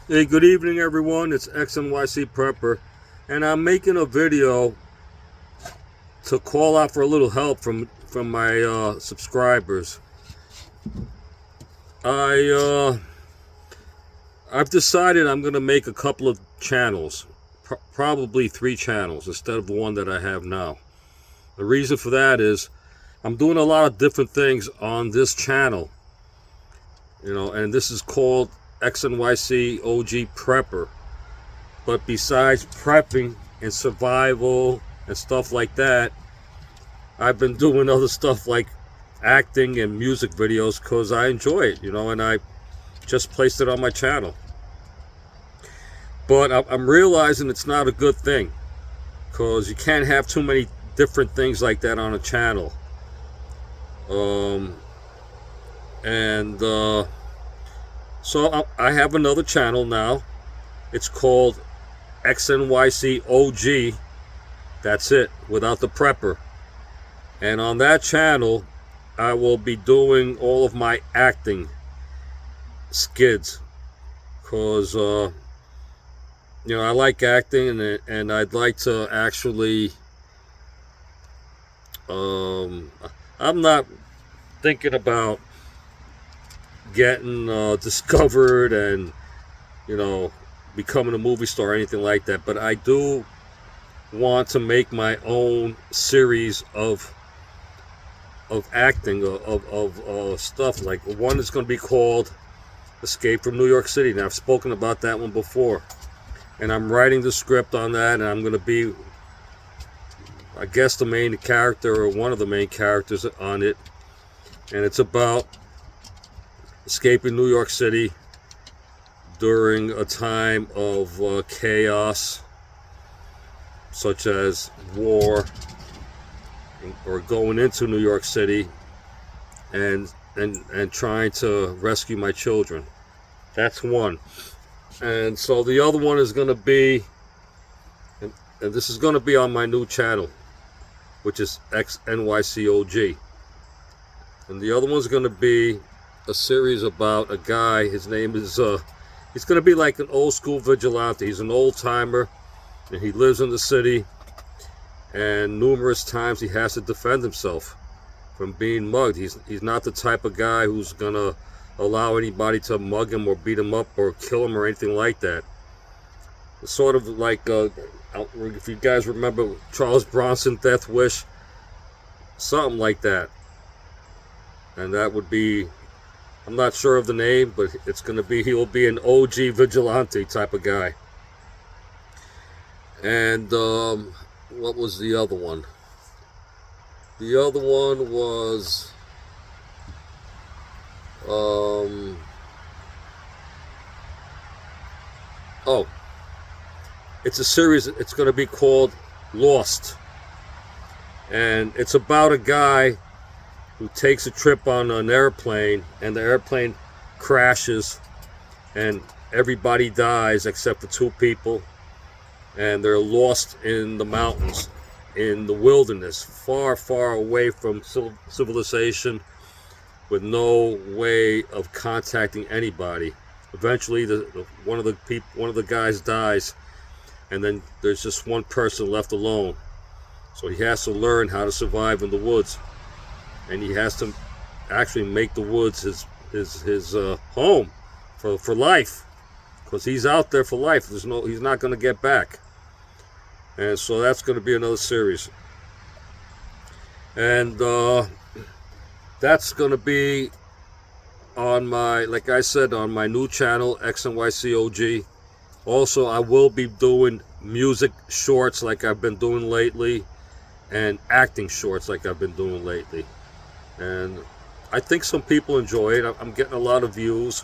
Hey, good evening, everyone. It's XNYC Prepper, and I'm making a video to call out for a little help from my subscribers. I I've decided I'm gonna make a couple of channels, probably 3 channels instead of the one that I have now. The reason for that is I'm doing a lot of different things on this channel, and this is called XNYC OG Prepper. But besides prepping and survival and stuff like that, I've been doing other stuff like acting and music videos because I enjoy it, and I just placed it on my channel. But I'm realizing it's not a good thing because you can't have too many different things like that on a channel. So I have another channel now. It's called XNYC OG. That's it, without the prepper. And on that channel, I will be doing all of my acting skids, because I like acting, and I'd like to actually. I'm not thinking about getting discovered and becoming a movie star or anything like that, but I do want to make my own series of acting of stuff. Like, one is going to be called Escape from New York City. Now, I've spoken about that one before, and I'm writing the script on that, and I'm going to be, I guess, the main character or one of the main characters on it. And it's about escaping New York City during a time of chaos, such as war, or going into New York City and trying to rescue my children. That's one. And so the other one is going to be, and this is going to be on my new channel, which is XNYCOG. And the other one's going to be a series about a guy. His name is, he's going to be like an old school vigilante. He's an old timer, and he lives in the city. And numerous times he has to defend himself from being mugged. He's not the type of guy who's going to allow anybody to mug him or beat him up or kill him or anything like that. It's sort of like, if you guys remember Charles Bronson, Death Wish, something like that. And that would be, I'm not sure of the name, but it's going to be, he will be an OG vigilante type of guy. And what was the other one? The other one was it's a series. It's going to be called Lost, and it's about a guy who takes a trip on an airplane, and the airplane crashes, and everybody dies except for 2 people, and they're lost in the mountains, in the wilderness, far, far away from civilization, with no way of contacting anybody. Eventually, one of the guys dies, and then there's just one person left alone. So he has to learn how to survive in the woods, and he has to actually make the woods his home for life, because he's out there for life. He's not going to get back. And so that's going to be another series. And that's going to be on my, like I said, on my new channel, XNYCOG. Also, I will be doing music shorts like I've been doing lately, and acting shorts like I've been doing lately. And I think some people enjoy it. I'm getting a lot of views.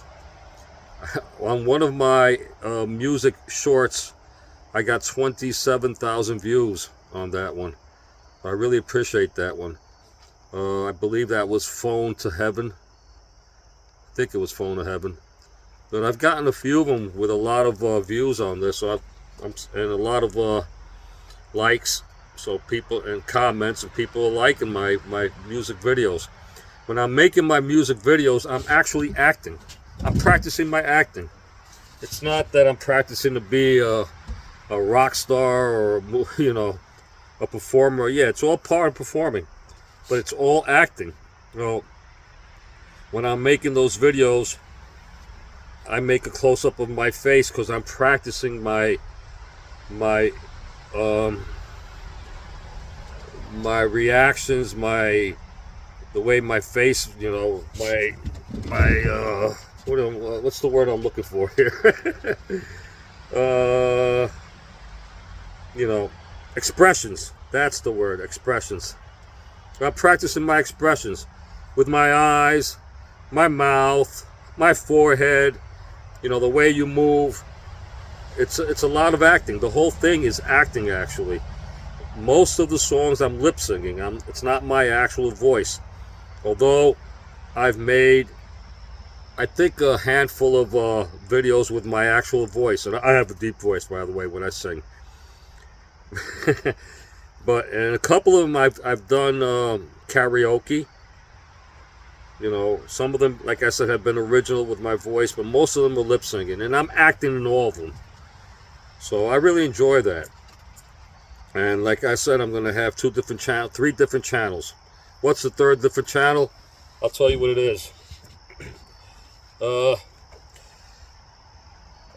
On one of my music shorts, I got 27,000 views on that one. I really appreciate that one. I believe that was Phone to Heaven. I think it was Phone to Heaven. But I've gotten a few of them with a lot of views on this, and a lot of likes. So people, and comments, and people are liking my music videos. When I'm making my music videos, I'm actually acting. I'm practicing my acting. It's not that I'm practicing to be a rock star or, you know, a performer. Yeah, it's all part of performing, but it's all acting. You know, when I'm making those videos, I make a close-up of my face because I'm practicing my um, my reactions, the way my face, you know, what's the word I'm looking for here? You know, expressions. That's the word, expressions. I'm practicing my expressions with my eyes, my mouth, my forehead. You know, the way you move. It's a lot of acting. The whole thing is acting, actually. Most of the songs I'm lip singing. It's not my actual voice. Although I've made, I think, a handful of videos with my actual voice, and I have a deep voice, by the way, when I sing. But in a couple of them, I've done karaoke. You know, some of them, like I said, have been original with my voice, but most of them are lip singing, and I'm acting in all of them. So I really enjoy that. And like I said, I'm going to have 3 different channels. What's the third different channel? I'll tell you what it is.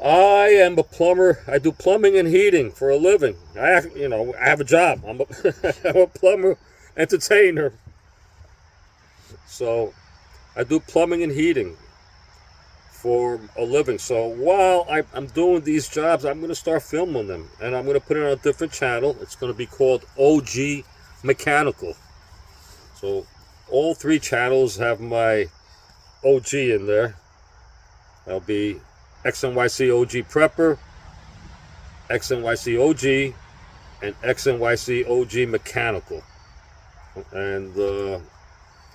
I am a plumber. I do plumbing and heating for a living. I have a job. I'm a plumber, entertainer. So I do plumbing and heating for a living. So while I'm doing these jobs, I'm going to start filming them, and I'm going to put it on a different channel. It's going to be called OG Mechanical. So all 3 channels have my OG in there. That'll be XNYC OG Prepper, XNYC OG, and XNYC OG Mechanical. And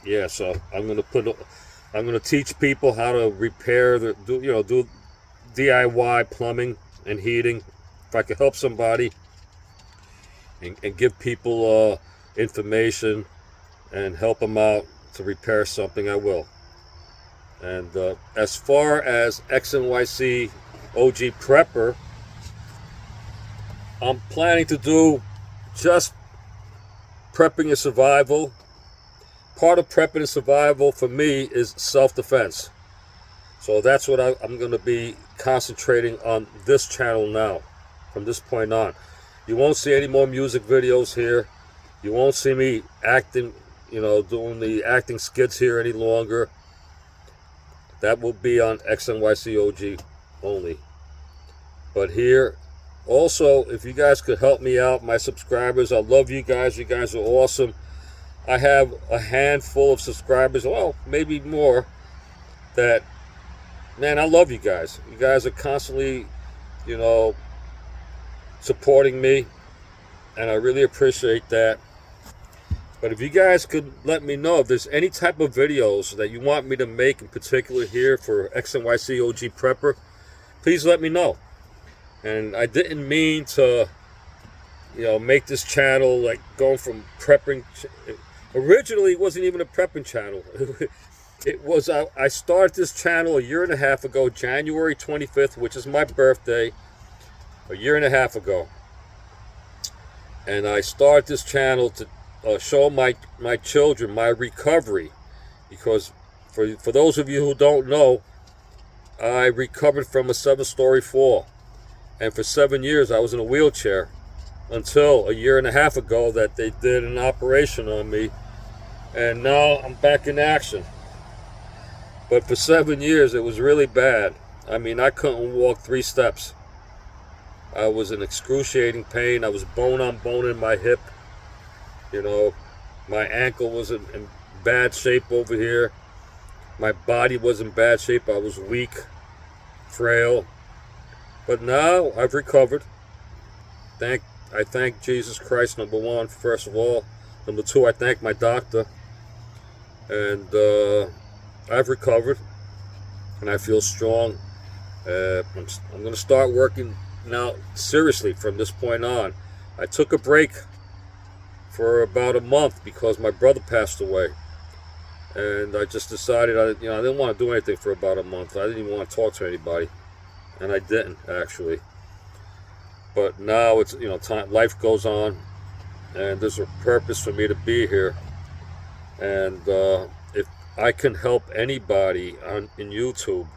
yeah, so I'm going to teach people how to repair do DIY plumbing and heating. If I could help somebody and give people information and help them out to repair something, I will. And as far as XNYC OG Prepper, I'm planning to do just prepping and survival. Part of prepping and survival for me is self-defense. So that's what I'm going to be concentrating on this channel now, from this point on. You won't see any more music videos here. You won't see me acting, doing the acting skits here any longer. That will be on XNYC OG only. But here, also, if you guys could help me out, my subscribers, I love you guys. You guys are awesome. I have a handful of subscribers, well, maybe more, that, man, I love you guys. You guys are constantly, supporting me, and I really appreciate that. But if you guys could let me know if there's any type of videos that you want me to make in particular here for XNYC OG Prepper, please let me know. And I didn't mean to, make this channel like going from prepping. Originally, it wasn't even a prepping channel. It was, I started this channel a year and a half ago, January 25th, which is my birthday, a year and a half ago. And I started this channel to show my children my recovery, because for those of you who don't know, I recovered from a 7-story fall, and for 7 years I was in a wheelchair until a year and a half ago that they did an operation on me, and now I'm back in action. But for 7 years it was really bad. I mean, I couldn't walk 3 steps. I was in excruciating pain. I was bone on bone in my hip. My ankle was in bad shape over here. My body was in bad shape. I was weak, frail. But now I've recovered. I thank Jesus Christ, number 1, first of all. Number 2, I thank my doctor. And I've recovered, and I feel strong. I'm going to start working now seriously from this point on. I took a break for about a month because my brother passed away, and I just decided I didn't want to do anything for about a month. I didn't even want to talk to anybody, and I didn't actually. But now it's, you know, time, life goes on, and there's a purpose for me to be here. And if I can help anybody in YouTube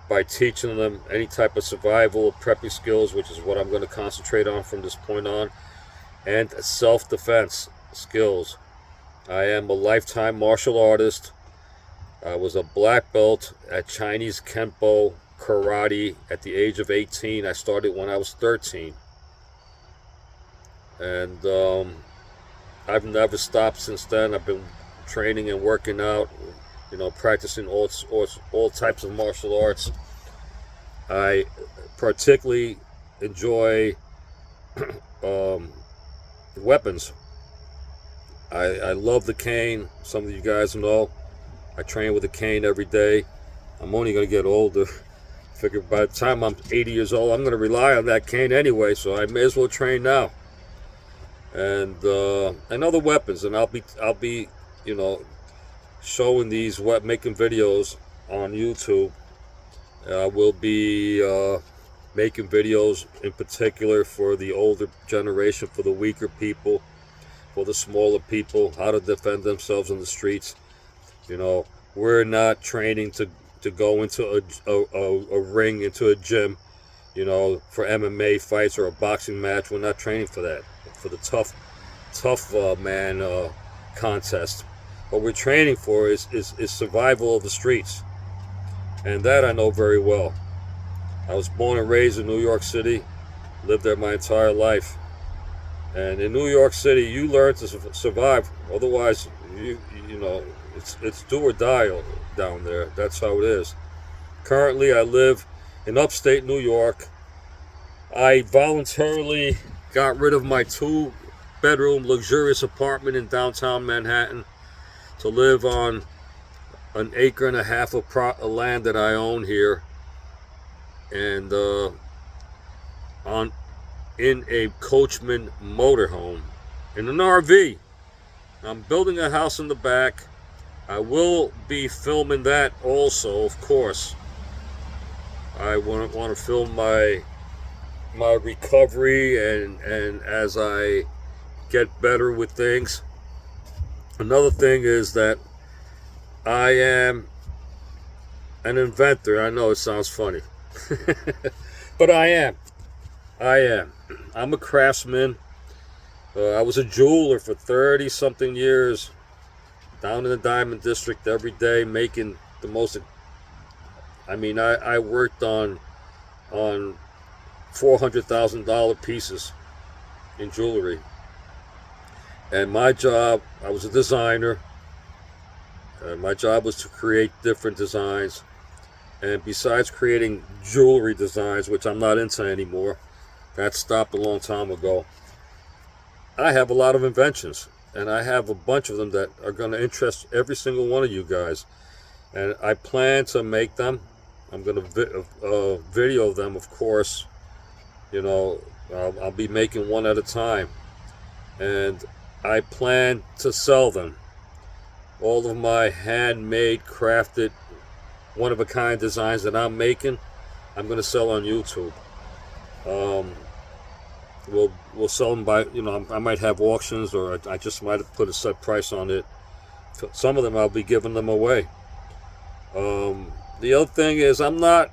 by teaching them any type of survival, prepping skills, which is what I'm going to concentrate on from this point on, and self-defense skills. I am a lifetime martial artist. I was a black belt at Chinese Kempo karate at the age of 18. I started when I was 13. And I've never stopped since then. I've been training and working out, you know, practicing all types of martial arts. I particularly enjoy weapons. I love the cane. Some of you guys know I train with a cane every day. I'm only going to get older. Figure by the time I'm 80 years old, I'm going to rely on that cane anyway, so I may as well train now. And other weapons, and I'll be, you know, showing these, making videos on YouTube. We'll be making videos in particular for the older generation, for the weaker people, for the smaller people, how to defend themselves in the streets. You know, we're not training to go into a ring, into a gym, you know, for MMA fights or a boxing match. We're not training for that, for the tough man contest. What we're training for is survival of the streets, and that I know very well. I was born and raised in New York City, lived there my entire life, and in New York City you learn to survive. Otherwise, you know, it's do or die down there. That's how it is. Currently, I live in upstate New York. I voluntarily got rid of my 2-bedroom luxurious apartment in downtown Manhattan to live on an 1.5 acres of land that I own here, and in a Coachman motorhome, in an RV. I'm building a house in the back. I will be filming that also, of course. I want to film my recovery and as I get better with things. Another thing is that I am an inventor. I know it sounds funny, but I am. I'm a craftsman. I was a jeweler for 30-something years, down in the Diamond District every day, making the most. I mean, I worked on $400,000 pieces in jewelry. And my job, I was a designer. My job was to create different designs. And besides creating jewelry designs, which I'm not into anymore, that stopped a long time ago, I have a lot of inventions. And I have a bunch of them that are going to interest every single one of you guys. And I plan to make them. I'm going to video them, of course. You know, I'll be making one at a time. And I plan to sell them. All of my handmade, crafted, one-of-a-kind designs that I'm making, I'm going to sell on YouTube. We'll sell them by, you know, I might have auctions, or I just might have put a set price on it. Some of them I'll be giving them away. The other thing is I'm not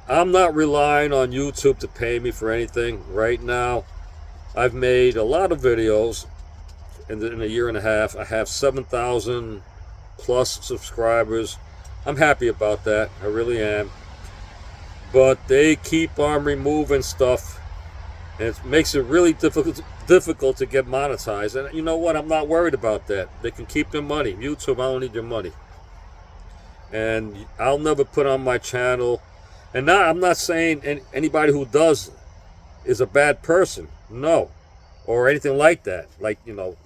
relying on YouTube to pay me for anything right now. I've made a lot of videos in a year and a half. I have 7,000 plus subscribers. I'm happy about that. I really am. But they keep on removing stuff, and it makes it really difficult to get monetized. And you know what? I'm not worried about that. They can keep their money. YouTube, I don't need your money. And I'll never put on my channel. And now I'm not saying anybody who does is a bad person. No. Or anything like that. Like, you know,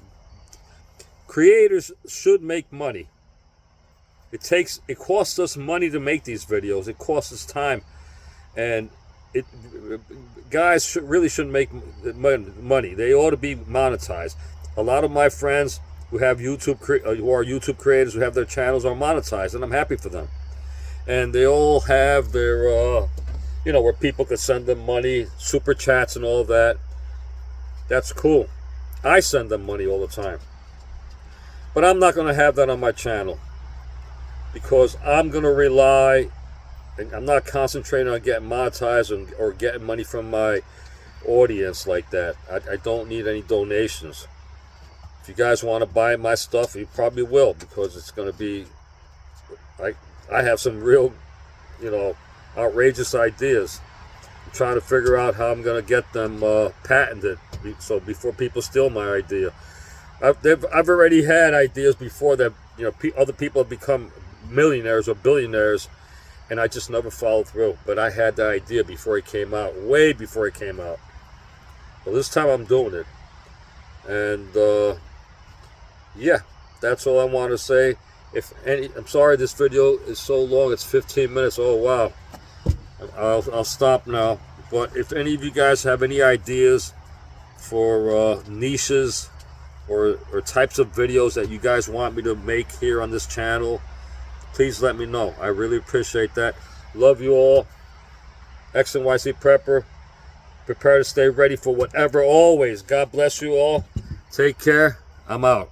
creators should make money. It costs us money to make these videos. It costs us time. And guys really shouldn't make money. They ought to be monetized. A lot of my friends who are YouTube creators, who have their channels, are monetized, and I'm happy for them. and they all have their, you know, where people could send them money, super chats and all that. That's cool. I send them money all the time. But I'm not going to have that on my channel, because I'm going to rely, and I'm not concentrating on getting monetized or getting money from my audience like that. I don't need any donations. If you guys want to buy my stuff, you probably will, because it's going to be, I have some real, you know, outrageous ideas. I'm trying to figure out how I'm going to get them patented, so before people steal my idea. I've already had ideas before that, you know, other people have become millionaires or billionaires, and I just never followed through. But I had the idea before it came out, way before it came out. Well, this time I'm doing it. And yeah, that's all I want to say. I'm sorry this video is so long. It's 15 minutes. Oh wow. I'll stop now. But if any of you guys have any ideas for niches or types of videos that you guys want me to make here on this channel, please let me know. I really appreciate that. Love you all. XNYC Prepper. Prepare to stay ready for whatever, always. God bless you all. Take care. I'm out.